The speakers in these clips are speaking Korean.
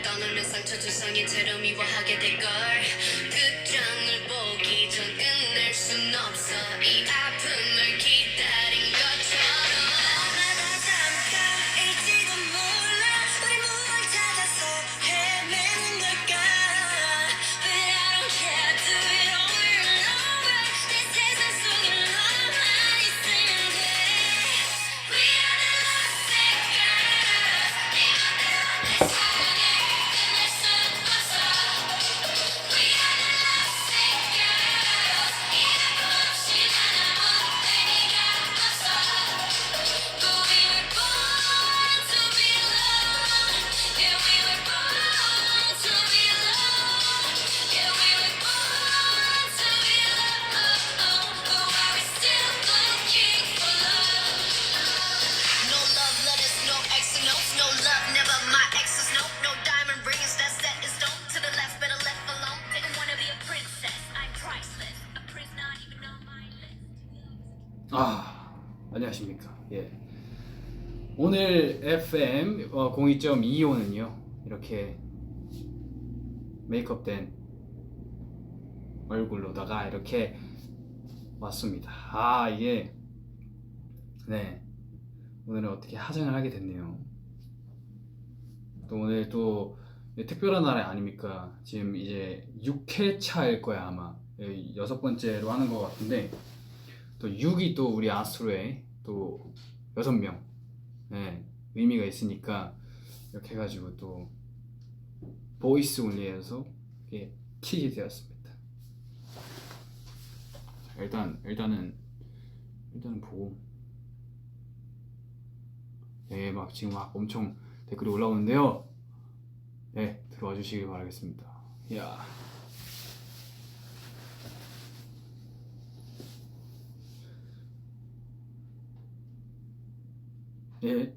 떠나면 상처 주성이 채로 미워하게 될걸. 끝장을 보기 전 끝낼 순 없어. 이 아픔을 기다린 것처럼. 나마다 잠깐일지도 몰라. 우리 무얼 찾아서 헤매는 걸까. But I don't care. Do it over and over. 내 세상 속에 너만 있으면 돼. We are the lost girls. 네 맘대로 내 사랑을 끝낼 수 없어. We are the lost girls. 이름 없이 난 아무 의미가 없어. But we were born to be alone. Yeah, we were born to be alone. Yeah, we were born to be alone. But why we still looking for love? No love letters, no X and notes, no love, never my exes, no diamond rings, that's set in stone. To the left, better left alone. Didn't wanna be a princess, I'm priceless. A prince not even on my list. 안녕하십니까. 예. 오늘 FM 02.25는요, 이렇게 메이크업된 얼굴로다가 이렇게 왔습니다. 이게, 네. 오늘은 어떻게 하장을 하게 됐네요. 또 오늘 또 특별한 날 아닙니까? 지금 이제 6회차일 거야, 아마. 6번째로 하는 것 같은데, 또 6이 또 우리 아스트로에 또 6명, 네, 의미가 있으니까 이렇게 해가지고 또 보이스 온리에서 이렇게 키게 되었습니다. 자, 일단은 보고, 네, 막 지금 막 엄청 댓글이 올라오는데요. 네, 들어와 주시길 바라겠습니다. 이야. 예.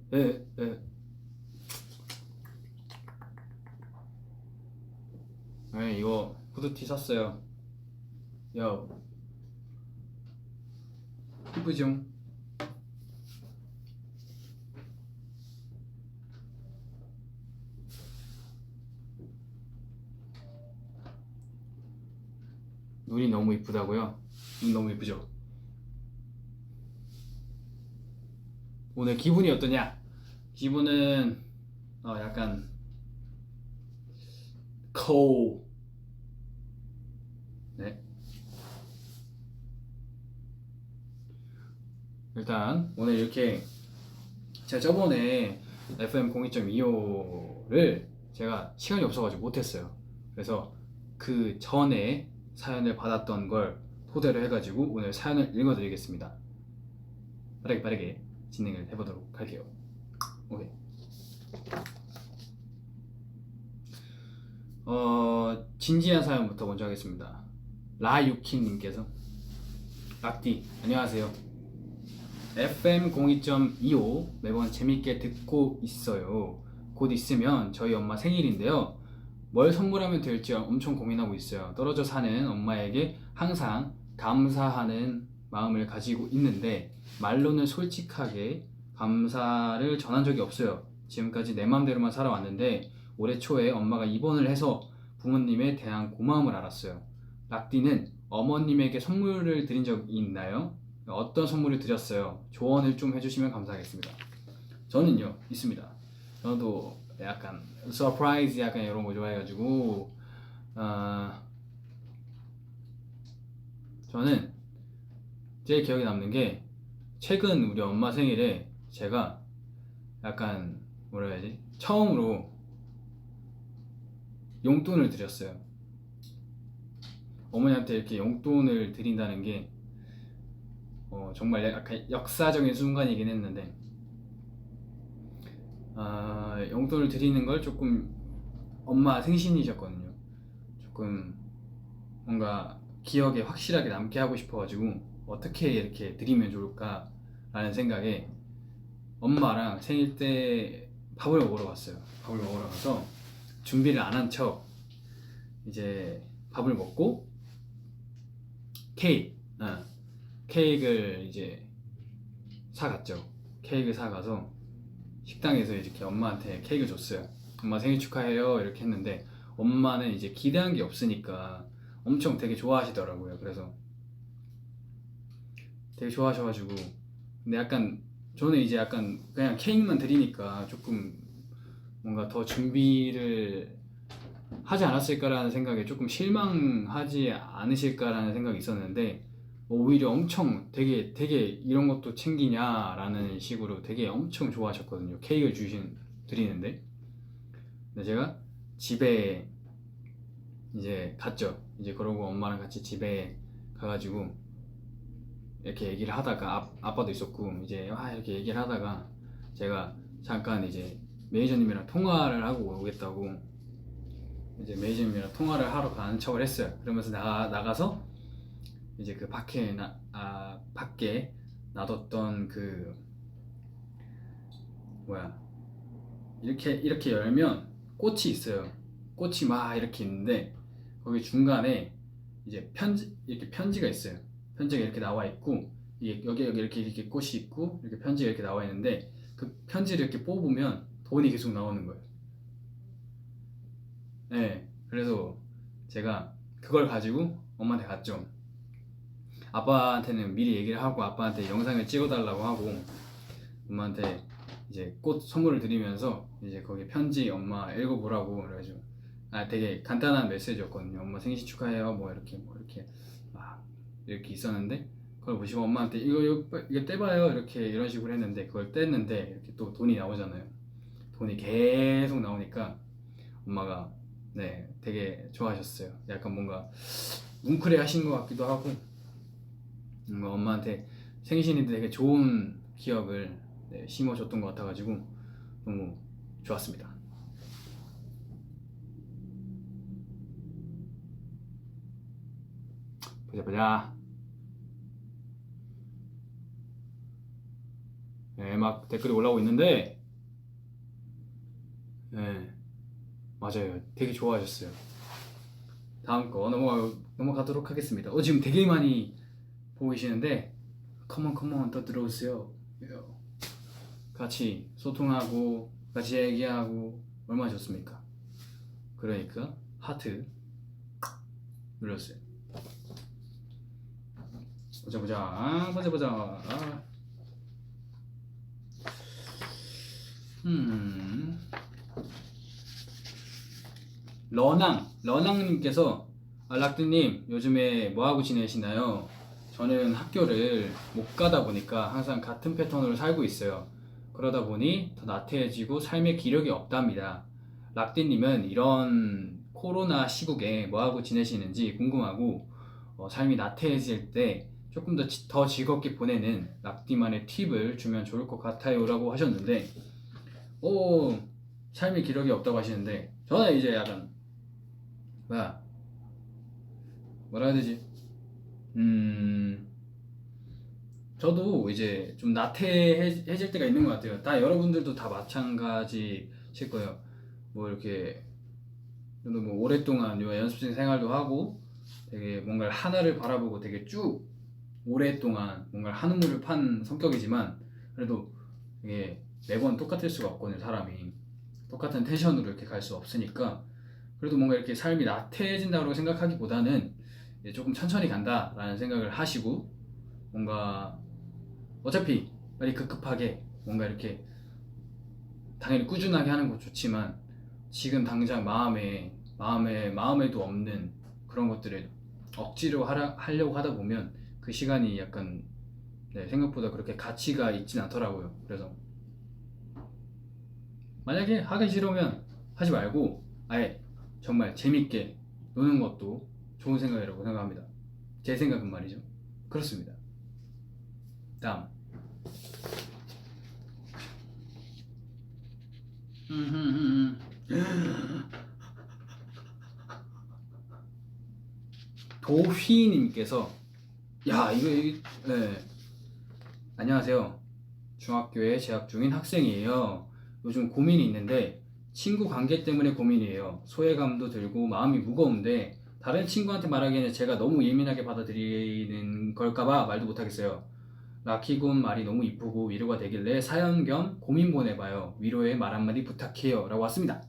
네, 이거 후드티 샀어요. 야, 이쁘죠? 눈이 너무 이쁘다고요? 눈 너무 이쁘죠? 오늘 기분이 어떠냐? 기분은 약간 cold. 네. 일단 오늘 이렇게 제가 저번에 FM 02.25를 제가 시간이 없어가지고 못했어요. 그래서 그 전에 사연을 받았던 걸 토대로 해가지고 오늘 사연을 읽어드리겠습니다. 빠르게 진행을 해보도록 할게요. 오케이. 진지한 사연부터 먼저 하겠습니다. 라유키님께서, 락디 안녕하세요. FM 02.25 매번 재밌게 듣고 있어요. 곧 있으면 저희 엄마 생일인데요. 뭘 선물하면 될지 엄청 고민하고 있어요. 떨어져 사는 엄마에게 항상 감사하는 마음을 가지고 있는데 말로는 솔직하게 감사를 전한 적이 없어요. 지금까지 내 마음대로만 살아왔는데 올해 초에 엄마가 입원을 해서 부모님에 대한 고마움을 알았어요. 락디는 어머님에게 선물을 드린 적이 있나요? 어떤 선물을 드렸어요? 조언을 좀 해주시면 감사하겠습니다. 저는요, 있습니다. 저도 약간 서프라이즈 약간 이런 거 좋아해가지고 저는 제일 기억에 남는 게 최근 우리 엄마 생일에 제가 약간 뭐라 해야지? 처음으로 용돈을 드렸어요. 어머니한테 이렇게 용돈을 드린다는 게 정말 약간 역사적인 순간이긴 했는데 용돈을 드리는 걸 조금 엄마 생신이셨거든요. 조금 뭔가 기억에 확실하게 남게 하고 싶어가지고 어떻게 이렇게 드리면 좋을까 라는 생각에 엄마랑 생일 때 밥을 먹으러 갔어요. 밥을 먹으러 가서 준비를 안 한 척 이제 밥을 먹고 케이크를 이제 사갔죠. 케이크를 사가서 식당에서 이렇게 엄마한테 케이크를 줬어요. 엄마 생일 축하해요 이렇게 했는데 엄마는 이제 기대한 게 없으니까 엄청 되게 좋아하시더라고요. 그래서 되게 좋아하셔가지고 근데 약간 저는 이제 약간 그냥 케이크만 드리니까 조금 뭔가 더 준비를 하지 않았을까라는 생각에 조금 실망하지 않으실까라는 생각이 있었는데 오히려 엄청 되게 이런 것도 챙기냐라는 식으로 되게 엄청 좋아하셨거든요. 케이크를 드리는데 근데 제가 집에 이제 갔죠. 이제 그러고 엄마랑 같이 집에 가가지고 이렇게 얘기를 하다가 아빠도 있었고 이제 이렇게 얘기를 하다가 제가 잠깐 이제 매니저님이랑 통화를 하고 오겠다고 이제 매니저님이랑 통화를 하러 가는 척을 했어요. 그러면서 나가서 이제 그 밖에 놔뒀던 그 뭐야 이렇게 열면 꽃이 있어요. 꽃이 막 이렇게 있는데 거기 중간에 이제 이렇게 편지가 있어요. 편지가 이렇게 나와 있고 여기 이렇게 꽃이 있고 이렇게 편지가 이렇게 나와 있는데 그 편지를 이렇게 뽑으면 돈이 계속 나오는 거예요. 네, 그래서 제가 그걸 가지고 엄마한테 갔죠. 아빠한테는 미리 얘기를 하고 아빠한테 영상을 찍어달라고 하고 엄마한테 이제 꽃 선물을 드리면서 이제 거기 편지 엄마 읽어보라고 그래가지고 되게 간단한 메시지였거든요. 엄마 생신 축하해요 뭐 이렇게 막 이렇게 있었는데 그걸 보시고 엄마한테 이거 떼봐요 이렇게 이런 식으로 했는데 그걸 뗐는데 이렇게 또 돈이 나오잖아요. 돈이 계속 나오니까 엄마가 네 되게 좋아하셨어요. 약간 뭔가 뭉클해 하신 것 같기도 하고 뭔가 엄마한테 생신인데 되게 좋은 기억을 심어줬던 것 같아가지고 너무 좋았습니다. 보자. 네, 막 댓글이 올라오고 있는데 네, 맞아요. 되게 좋아하셨어요. 다음 거 넘어가도록 하겠습니다. 지금 되게 많이 보고 계시는데 컴온 더 들어오세요. 같이 소통하고 같이 얘기하고 얼마나 좋습니까? 그러니까 하트 눌렀어요. 보자. 러낭님께서 락드님 요즘에 뭐하고 지내시나요? 저는 학교를 못 가다 보니까 항상 같은 패턴으로 살고 있어요. 그러다 보니 더 나태해지고 삶의 기력이 없답니다. 락디님은 이런 코로나 시국에 뭐하고 지내시는지 궁금하고 삶이 나태해질 때 조금 더 즐겁게 보내는 락디만의 팁을 주면 좋을 것 같아요 라고 하셨는데 삶의 기력이 없다고 하시는데 저는 이제 약간 뭐라 해야 되지? 저도 이제 좀 나태해질 때가 있는 것 같아요. 여러분들도 다 마찬가지실 거예요. 뭐 이렇게 저도 뭐 오랫동안 연습생 생활도 하고 되게 뭔가를 하나를 바라보고 되게 쭉 오랫동안 뭔가를 한 우물을 판 성격이지만 그래도 이게 매번 똑같을 수가 없거든요. 사람이 똑같은 텐션으로 이렇게 갈 수 없으니까 그래도 뭔가 이렇게 삶이 나태해진다고 생각하기보다는 조금 천천히 간다라는 생각을 하시고 뭔가 어차피 빨리 급하게 뭔가 이렇게 당연히 꾸준하게 하는 거 좋지만 지금 당장 마음에도 없는 그런 것들을 억지로 하려고 하다 보면 그 시간이 약간 생각보다 그렇게 가치가 있진 않더라고요. 그래서 만약에 하기 싫으면 하지 말고 아예 정말 재밌게 노는 것도 좋은 생각이라고 생각합니다. 제 생각은 말이죠. 그렇습니다. 다음 도휘님께서 안녕하세요. 중학교에 재학 중인 학생이에요. 요즘 고민이 있는데 친구 관계 때문에 고민이에요. 소외감도 들고 마음이 무거운데 다른 친구한테 말하기에는 제가 너무 예민하게 받아들이는 걸까봐 말도 못하겠어요. 라키군 말이 너무 이쁘고 위로가 되길래 사연 겸 고민 보내봐요. 위로의 말 한마디 부탁해요 라고 왔습니다.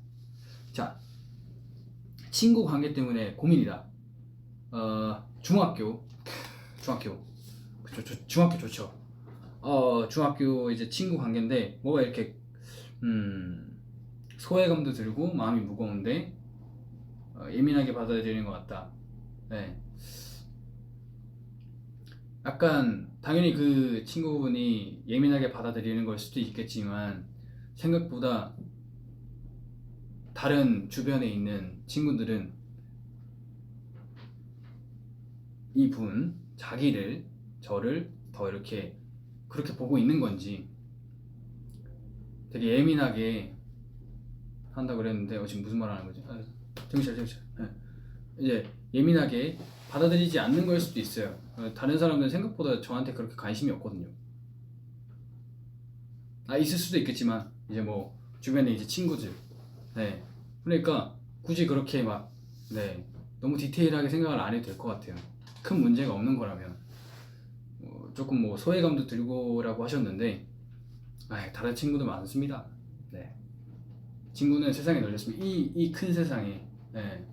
자, 친구 관계 때문에 고민이다. 중학교 중학교 좋죠. 중학교 이제 친구 관계인데 뭐가 이렇게 소외감도 들고 마음이 무거운데 예민하게 받아들이는 것 같다. 네. 약간 당연히 그 친구분이 예민하게 받아들이는 걸 수도 있겠지만 생각보다 다른 주변에 있는 친구들은 이분 저를 더 이렇게 그렇게 보고 있는 건지 되게 예민하게 한다고 그랬는데 지금 무슨 말 하는 거지? 정신 차려. 네. 이제 예민하게 받아들이지 않는 걸 수도 있어요. 다른 사람들은 생각보다 저한테 그렇게 관심이 없거든요. 있을 수도 있겠지만 이제 뭐 주변에 이제 친구들, 네, 그러니까 굳이 그렇게 막 너무 디테일하게 생각을 안 해도 될 것 같아요. 큰 문제가 없는 거라면. 조금 뭐 소외감도 들고라고 하셨는데 다른 친구도 많습니다. 네. 친구는 세상에 널렸습니다. 이 큰 세상에. 네.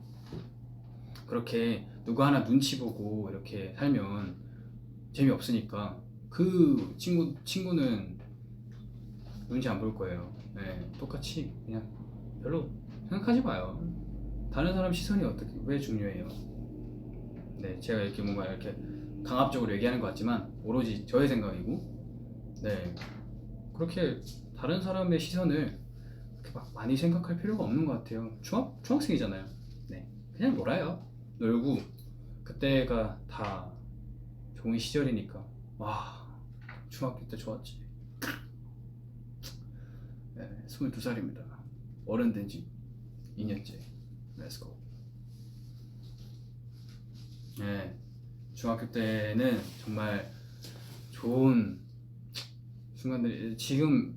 그렇게 누구 하나 눈치 보고 이렇게 살면 재미없으니까 그 친구는 눈치 안 볼 거예요. 네. 똑같이 그냥 별로 생각하지 마요. 다른 사람 시선이 왜 중요해요? 네, 제가 이렇게 뭔가 이렇게 강압적으로 얘기하는 것 같지만 오로지 저의 생각이고, 네, 그렇게 다른 사람의 시선을 그렇게 막 많이 생각할 필요가 없는 것 같아요. 중학생이잖아요. 네, 그냥 놀고 그때가 다 좋은 시절이니까. 와, 중학교 때 좋았지. 네, 22살입니다. 어른 된 지 2년째. 렛츠고. 네, 중학교 때는 정말 좋은 순간들이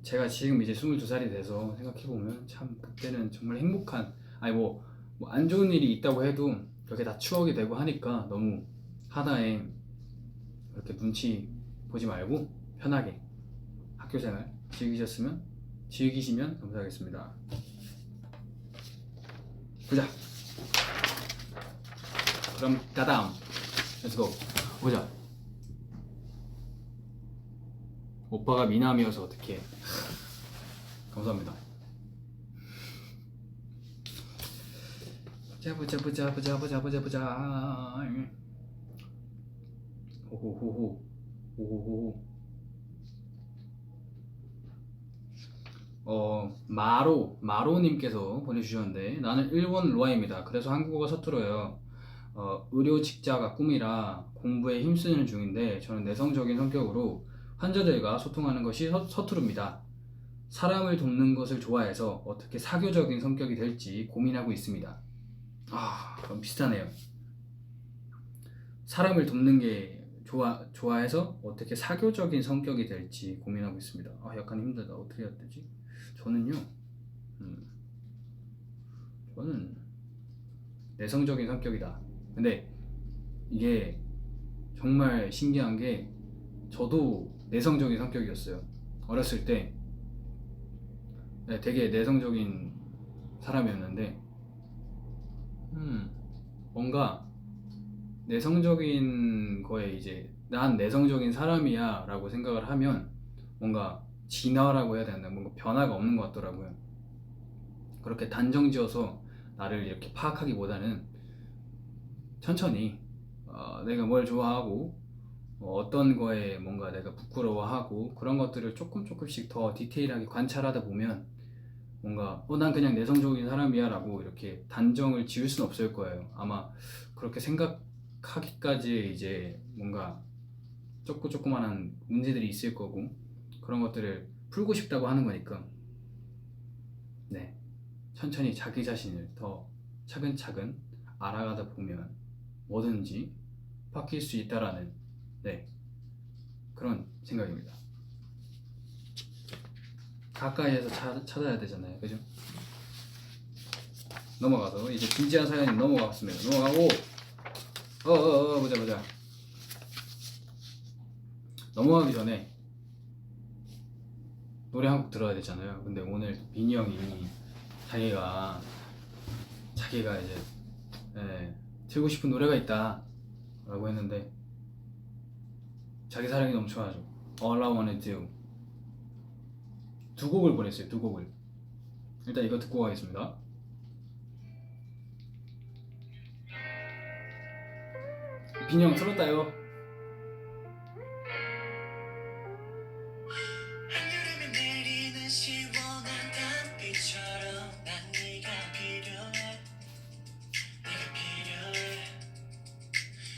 제가 지금 이제 22살이 돼서 생각해보면 참 그때는 정말 행복한, 뭐 안 좋은 일이 있다고 해도 그렇게 다 추억이 되고 하니까 너무 하나에 이렇게 눈치 보지 말고 편하게 학교생활 즐기시면 감사하겠습니다. 보자. 그럼 다다음 렛츠고 보자. 오빠가 미남이어서 어떡해. 감사합니다. 보자. 호호호호. 마로님께서 보내주셨는데, 나는 일본 로아입니다. 그래서 한국어가 서툴어요. 의료 직자가 꿈이라 공부에 힘쓰는 중인데 저는 내성적인 성격으로 환자들과 소통하는 것이 서투릅니다. 사람을 돕는 것을 좋아해서 어떻게 사교적인 성격이 될지 고민하고 있습니다. 그럼 비슷하네요. 사람을 돕는 게 좋아해서 어떻게 사교적인 성격이 될지 고민하고 있습니다. 약간 힘들다. 어떻게 해야 되지? 저는요, 저는 내성적인 성격이다. 근데 이게 정말 신기한 게 저도 내성적인 성격이었어요. 어렸을 때 되게 내성적인 사람이었는데 뭔가 내성적인 거에 이제 난 내성적인 사람이야 라고 생각을 하면 뭔가 진화라고 해야 되나, 뭔가 변화가 없는 것 같더라고요. 그렇게 단정지어서 나를 이렇게 파악하기보다는 천천히 내가 뭘 좋아하고 어떤 거에 뭔가 내가 부끄러워하고 그런 것들을 조금씩 더 디테일하게 관찰하다 보면 뭔가 난 그냥 내성적인 사람이야 라고 이렇게 단정을 지을 수는 없을 거예요. 아마 그렇게 생각하기까지 이제 뭔가 조그만한 문제들이 있을 거고 그런 것들을 풀고 싶다고 하는 거니까, 네, 천천히 자기 자신을 더 차근차근 알아가다 보면 뭐든지 바뀔 수 있다라는, 네, 그런 생각입니다. 가까이에서 찾아야 되잖아요, 그죠? 넘어가서 이제 진지한 사연이 넘어가겠습니다. 넘어가고 보자. 넘어가기 전에 노래 한 곡 들어야 되잖아요. 근데 오늘 민이 형이 자기가 자기가 이제 틀고 싶은 노래가 있다 라고 했는데 자기 사랑이 너무 좋아하죠. All I Wanna Do 두 곡을 보냈어요. 두 곡을. 일단 이거 듣고 가겠습니다. 빈형 틀었다요. 한여름에 내리는 시원한 단비처럼 난 네가 필요해. 네가 필요해.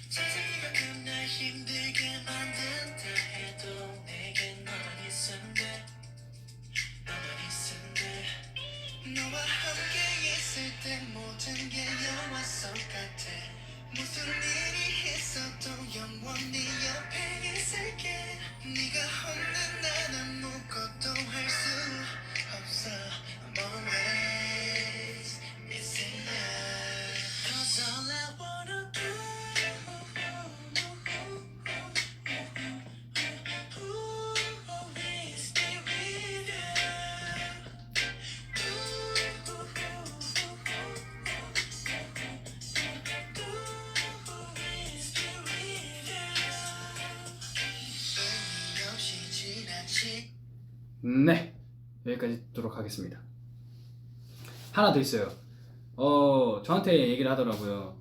세상이 가끔 날 힘들게 만든다 해도 내겐 너만 있으면 돼. 너만 있으면 돼. 너와 함께 있을 때 모든 게 영화 속 같아. 무슨 일이 있어도 영원히 옆에 있을게. 네가 없는 난 아무것도 할 수 없어. I'm always missing you. 'Cause all I wanna do is be with 네, 여기까지 듣도록 하겠습니다. 하나 더 있어요. 저한테 얘기를 하더라고요.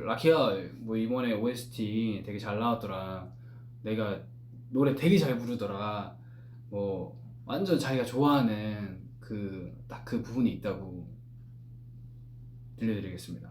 라키야, 뭐 이번에 OST 되게 잘 나왔더라. 내가 노래 되게 잘 부르더라. 뭐 완전 자기가 좋아하는 딱 그 부분이 있다고 들려드리겠습니다.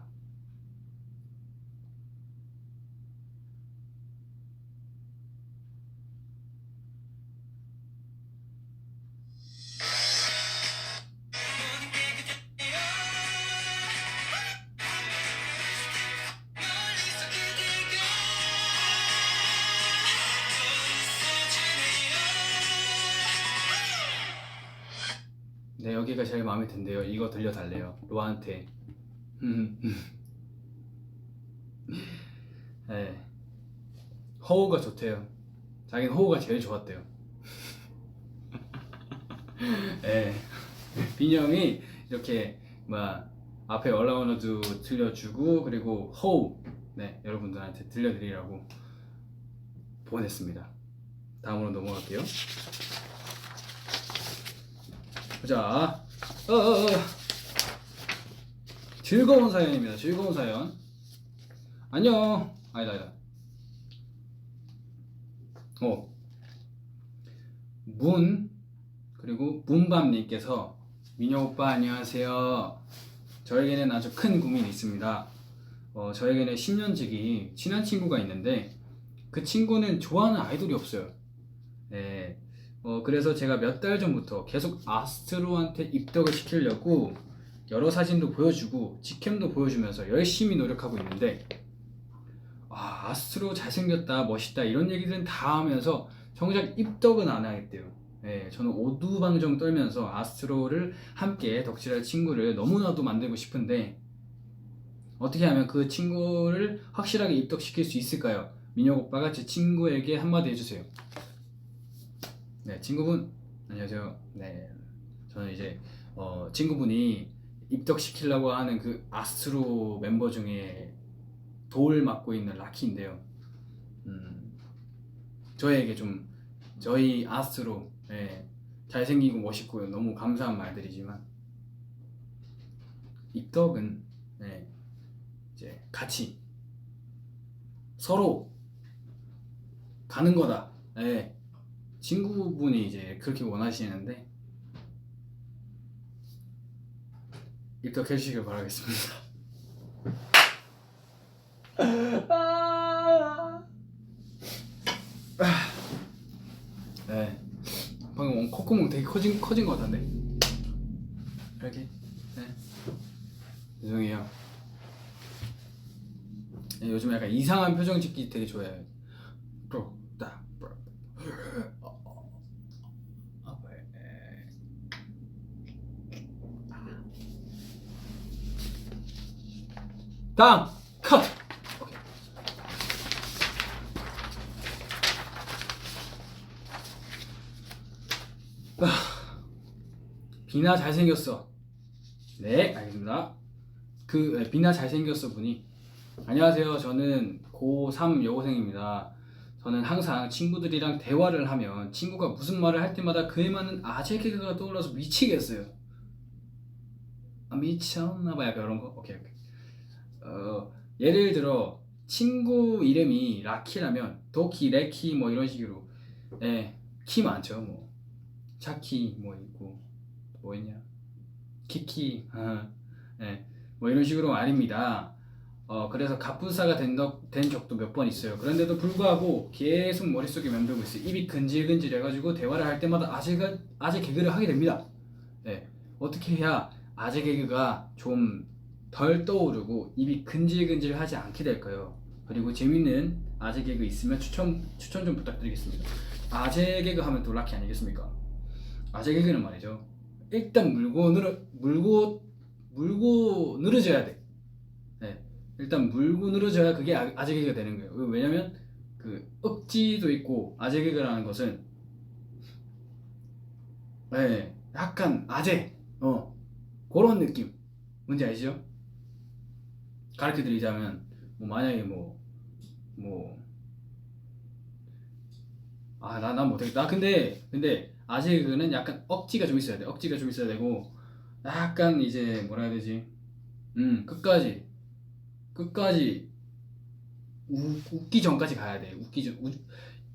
네, 여기가 제일 마음에 든대요. 이거 들려달래요. 로아한테. 네. 허우가 좋대요. 자기는 허우가 제일 좋았대요. 네. 빈형이 이렇게 앞에 All I Wanna Do 들려주고 그리고 허우 여러분들한테 들려드리라고 보냈습니다. 다음으로 넘어갈게요. 자, 즐거운 사연입니다. 즐거운 사연. 안녕. 아니다. 그리고 문밤님께서 민혁 오빠 안녕하세요. 저에게는 아주 큰 고민이 있습니다. 저에게는 10년지기 친한 친구가 있는데 그 친구는 좋아하는 아이돌이 없어요. 네. 그래서 제가 몇 달 전부터 계속 아스트로한테 입덕을 시키려고 여러 사진도 보여주고 직캠도 보여주면서 열심히 노력하고 있는데 아스트로 잘생겼다 멋있다 이런 얘기들은 다 하면서 정작 입덕은 안 하겠대요. 네, 저는 오두방정 떨면서 아스트로를 함께 덕질할 친구를 너무나도 만들고 싶은데 어떻게 하면 그 친구를 확실하게 입덕시킬 수 있을까요? 민혁 오빠가 제 친구에게 한마디 해주세요. 네, 친구분 안녕하세요. 네, 저는 이제 친구분이 입덕시키려고 하는 그 아스트로 멤버 중에 돌 맡고 있는 라키인데요. 저에게 좀 저희 아스트로 잘생기고 멋있고 너무 감사한 말들이지만 입덕은 이제 같이 서로 가는 거다. 친구분이 이제 그렇게 원하시는데 입덕해 주시길 바라겠습니다. 네, 방금 콧구멍 되게 커진 것 같은데 이렇게. 네, 죄송해요. 네, 요즘 약간 이상한 표정 짓기 되게 좋아해요. 다음 컷. 오케이. 비나 잘생겼어. 네, 알겠습니다. 빛나 잘생겼어 분이. 안녕하세요. 저는 고3 여고생입니다. 저는 항상 친구들이랑 대화를 하면 친구가 무슨 말을 할 때마다 그에 맞는 아재 개그가 떠올라서 미치겠어요. 아, 미쳤나봐. 약간 그런 거? 오케이. 예를 들어 친구 이름이 라키라면 도키, 레키 뭐 이런 식으로. 예, 키 많죠. 뭐 차키 뭐 있고 뭐 있냐, 키키. 예, 뭐 이런 식으로 말입니다. 그래서 갑분싸가 된 적도 몇 번 있어요. 그런데도 불구하고 계속 머릿속에 맴돌고 있어요. 입이 근질근질 해가지고 대화를 할 때마다 아재 개그를 하게 됩니다. 예, 어떻게 해야 아재 개그가 좀 덜 떠오르고 입이 근질근질 하지 않게 될까요? 그리고 재밌는 아재 개그 있으면 추천 좀 부탁드리겠습니다. 아재 개그 하면 또 라키 아니겠습니까? 아재 개그는 말이죠. 일단 물고 늘어져야 돼. 네. 일단 물고 늘어져야 그게 아재 개그가 되는 거예요. 왜냐면 억지도 있고 아재 개그라는 것은 네, 약간 아재 그런 느낌 뭔지 아시죠? 가르쳐 드리자면 만약에 나 못하겠다. 근데 아재 개그는 약간 억지가 좀 있어야 돼. 억지가 좀 있어야 되고 약간 이제 뭐라 해야 되지? 끝까지 웃기 전까지 가야 돼.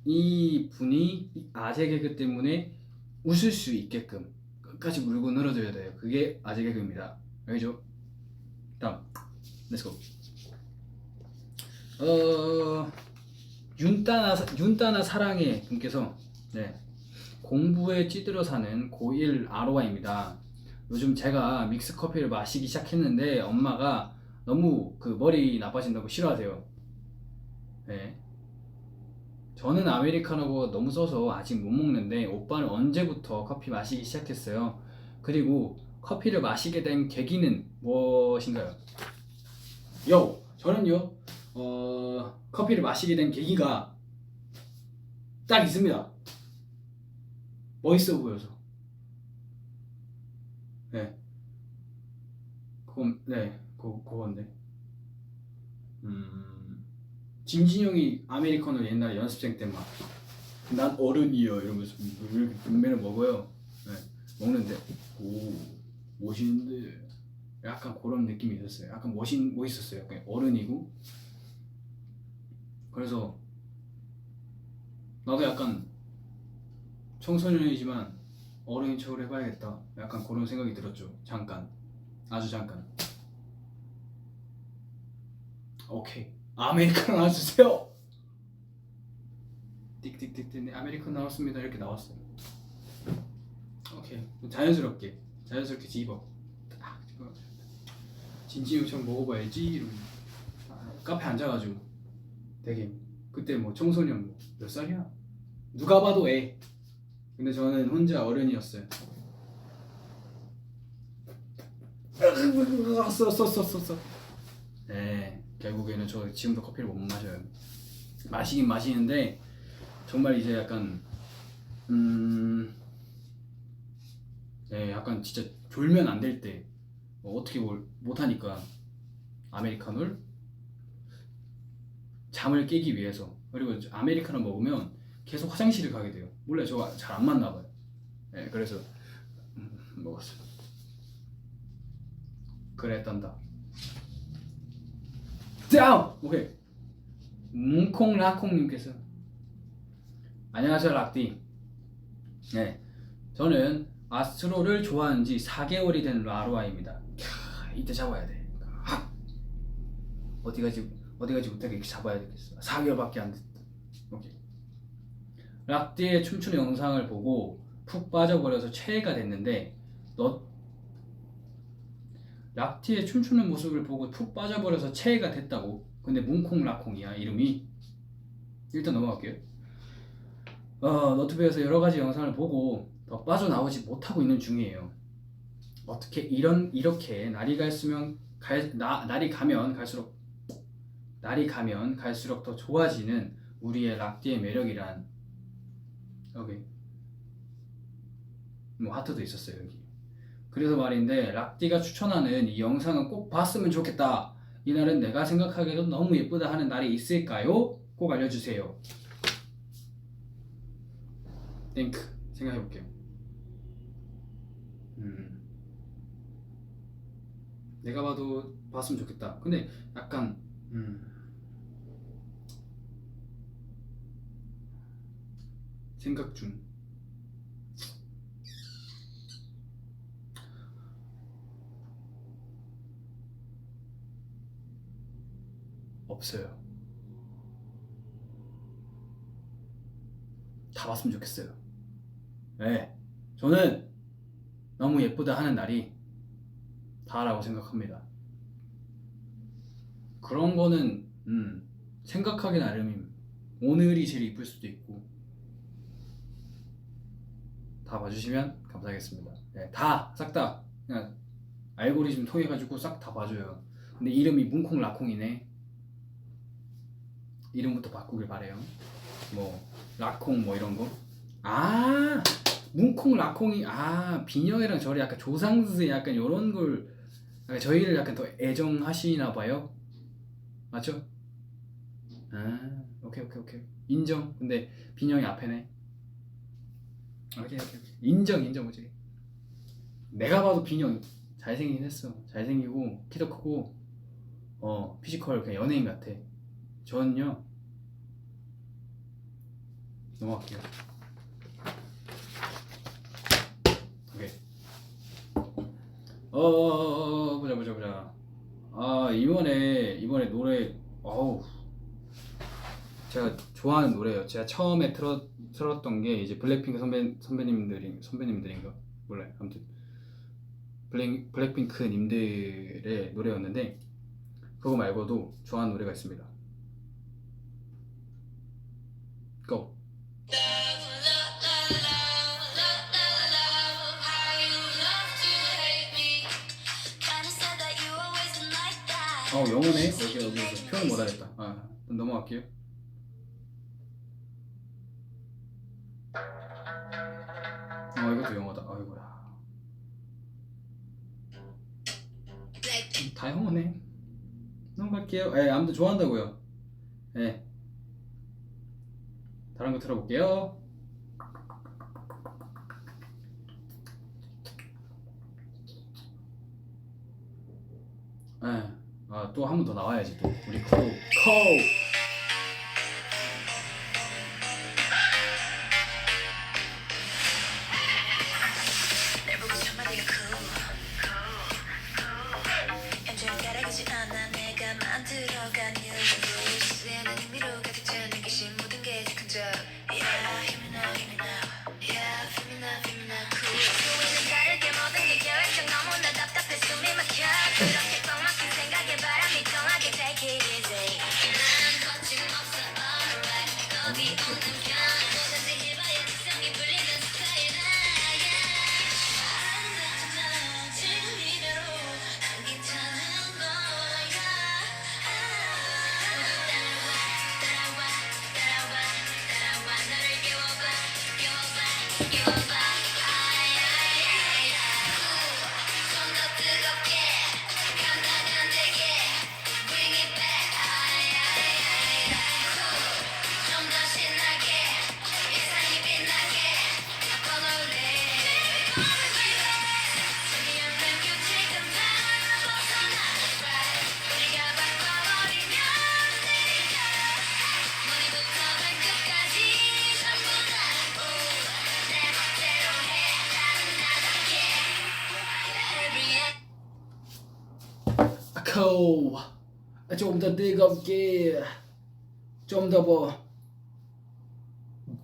이 분이 아재 개그 때문에 웃을 수 있게끔 끝까지 물고 늘어져야 돼요. 그게 아재 개그입니다. 알죠? 다음, 렛츠고. 윤따나 사랑해 분께서 네, 공부에 찌들어 사는 고1 아로아입니다. 요즘 제가 믹스 커피를 마시기 시작했는데 엄마가 너무 머리 나빠진다고 싫어하세요. 네. 저는 아메리카노가 너무 써서 아직 못 먹는데 오빠는 언제부터 커피 마시기 시작했어요? 그리고 커피를 마시게 된 계기는 무엇인가요? 저는요 커피를 마시게 된 계기가 딱 있습니다. 멋있어 보여서. 네. 그건데. 진진형이 아메리카노 옛날에 연습생 때 막 난 어른이요 이러면서 이렇게 분매를 먹어요. 네. 먹는데 멋있는데 약간 그런 느낌이 있었어요. 약간 멋있었어요. 약간 어른이고. 그래서 나도 약간 청소년이지만 어른인 척을 해봐야겠다. 약간 그런 생각이 들었죠. 잠깐, 아주 잠깐. 오케이, 아메리카노 나와주세요. 띡띡띡띡, 네, 아메리카노 나왔습니다. 이렇게 나왔어요. 오케이, 자연스럽게 집어. 딱 집어. 진지유청 먹어봐야지. 이러면 카페 앉아가지고 되게 그때 청소년 몇 살이야? 누가 봐도 애. 근데 저는 혼자 어른이었어요. 써. 네, 결국에는 저 지금도 커피를 못 마셔요. 마시긴 마시는데 정말 이제 약간 네, 약간 진짜 졸면 안 될 때 어떻게 뭘 못하니까 아메리카노를 잠을 깨기 위해서. 그리고 아메리카노 먹으면 계속 화장실을 가게 돼요. 몰라요, 저거 잘 안 맞나 봐요. 네, 그래서 먹었어요. 그랬단다. 다운! 오케이. 뭉콩라콩님께서 안녕하세요 락디. 네, 저는 아스트로를 좋아한 지 4개월이 된 라로아입니다. 이때 잡아야 돼. 어디가지 못하게 이렇게 잡아야 되겠어. 4개월밖에 안 됐다. 오케이. 락디의 춤추는 영상을 보고 푹 빠져버려서 최애가 됐는데 락디의 춤추는 모습을 보고 푹 빠져버려서 최애가 됐다고? 근데 뭉콩라콩이야 이름이. 일단 넘어갈게요. 너튜브에서 여러가지 영상을 보고 더 빠져나오지 못하고 있는 중이에요. 어떻게 이렇게 날이 가면 갈수록 더 좋아지는 우리의 락디의 매력이란. 오케이. 하트도 있었어요 여기. 그래서 말인데 락디가 추천하는 이 영상은 꼭 봤으면 좋겠다. 이날은 내가 생각하기에도 너무 예쁘다 하는 날이 있을까요? 꼭 알려주세요. 땡크 생각해볼게요. 내가 봐도 봤으면 좋겠다. 근데 약간 생각 중. 없어요. 다 봤으면 좋겠어요. 네, 저는 너무 예쁘다 하는 날이 다라고 생각합니다. 그런 거는 생각하기 나름임. 오늘이 제일 이쁠 수도 있고. 다 봐주시면 감사하겠습니다. 네, 싹 다 그냥 알고리즘 통해 가지고 싹 다 봐줘요. 근데 이름이 뭉콩 라콩이네. 이름부터 바꾸길 바래요. 뭐 라콩 뭐 이런 거. 아, 뭉콩 라콩이 비녀이랑 저를 약간 조상스 약간 요런 걸 약간 저희를 약간 더 애정하시나 봐요. 맞죠? 오케이 인정. 근데 비녀이 앞에네. 오케이. 인정 오지. 내가 봐도 비녀 잘생기긴 했어. 잘생기고 키도 크고 피지컬 그냥 연예인 같아. 저는요 넘어갈게요. 오케이. 보자. 이번에 노래 제가 좋아하는 노래예요. 제가 처음에 틀었던 게 이제 블랙핑크 선배님들인가 몰라요. 아무튼 블랙핑크 님들의 노래였는데 그거 말고도 좋아하는 노래가 있습니다. 고! 영어네? 여기 표현 못하겠다. 넘어갈게요. 이것도 영어다. 아이고야. 다 영어네. 넘어갈게요. 아무튼 좋아한다고요. 다른 거 들어볼게요. 또 한 번 더 나와야지 또 우리 코우. 날 보고 저 마디가 얌전히 따라가지 않아 내가 만들어간 new rules 수많은 의미로 가득 찬 내게 신 모든 게 큰 적 Yeah, hear me now Yeah, feel me now cool 우리는 다르게 모든 게 계획적 너무나 답답해 숨이 막혀 그렇게 꽉 막힌 생각에 바람이 통하게 take it easy 난 거침없어 alright 겁이 없는 편 뭐든지 해봐야 지성이 풀리는 스타일이야 아름답잖아 지금 이대로 난 괜찮은 거야 따라와 너를 깨워봐 좀 더 뜨겁게 간다간되게 Bring it back 좀 더 신나게 예상이 빛나게 바꿔놓을래 재미없는 규칙은 다 벗어나는 right 우리가 바꿔버리면 되니까 머리부터 발끝까지 전부 다 내 멋대로 해 나는 나답게 코우. 좀 더 뜨겁게, 좀 더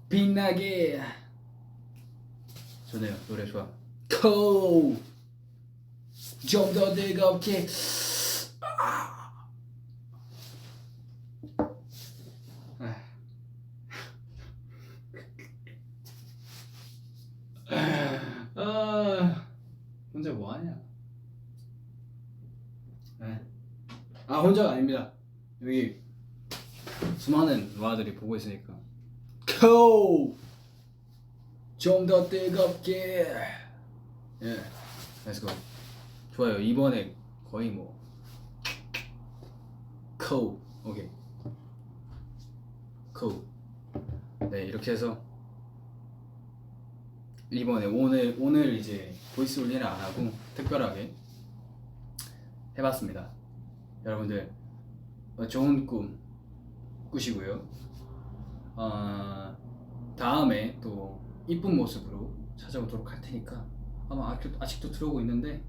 빛나게. 좋네요. 노래 좋아. 코우. 좀 더 뜨겁게. 혼자 뭐 하냐? 혼자가 아닙니다. 여기 수많은 누아들이 보고 있으니까. 코! 좀 더 뜨겁게. 렛츠고. 좋아요. 이번에 거의 뭐 코우. 오케이. 코우. 네, 이렇게 해서 이번에 오늘 이제 보이스 올리는 안 하고 특별하게 해봤습니다. 여러분들 좋은 꿈 꾸시고요. 다음에 또 이쁜 모습으로 찾아오도록 할 테니까 아마 아직도 들어오고 있는데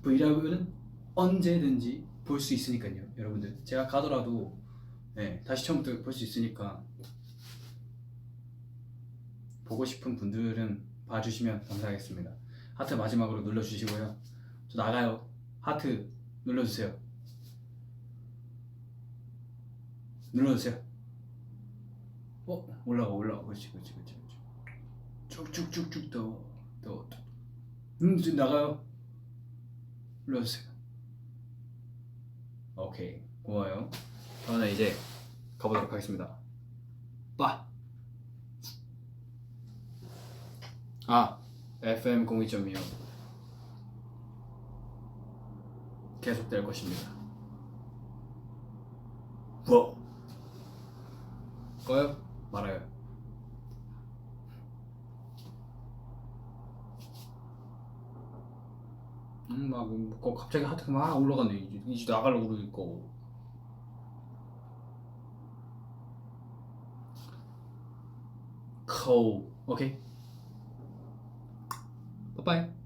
브이로그는 언제든지 볼 수 있으니까요. 여러분들 제가 가더라도 네, 다시 처음부터 볼 수 있으니까 보고 싶은 분들은 봐주시면 감사하겠습니다. 하트 마지막으로 눌러주시고요. 저 나가요. 하트 눌러주세요. 눌러주세요. 올라가. 그렇지. 쭉쭉쭉쭉 더. 지금 나가요. 눌러주세요. 오케이, 고마워요. 저는 이제 가보도록 하겠습니다. 빠. FM 02.25 계속될 것입니다. 뭐? 꺼요? 말아요? 갑자기 하트가 막 올라가네. 이제 나가려고 그러니까. 오케이. 빠빠이.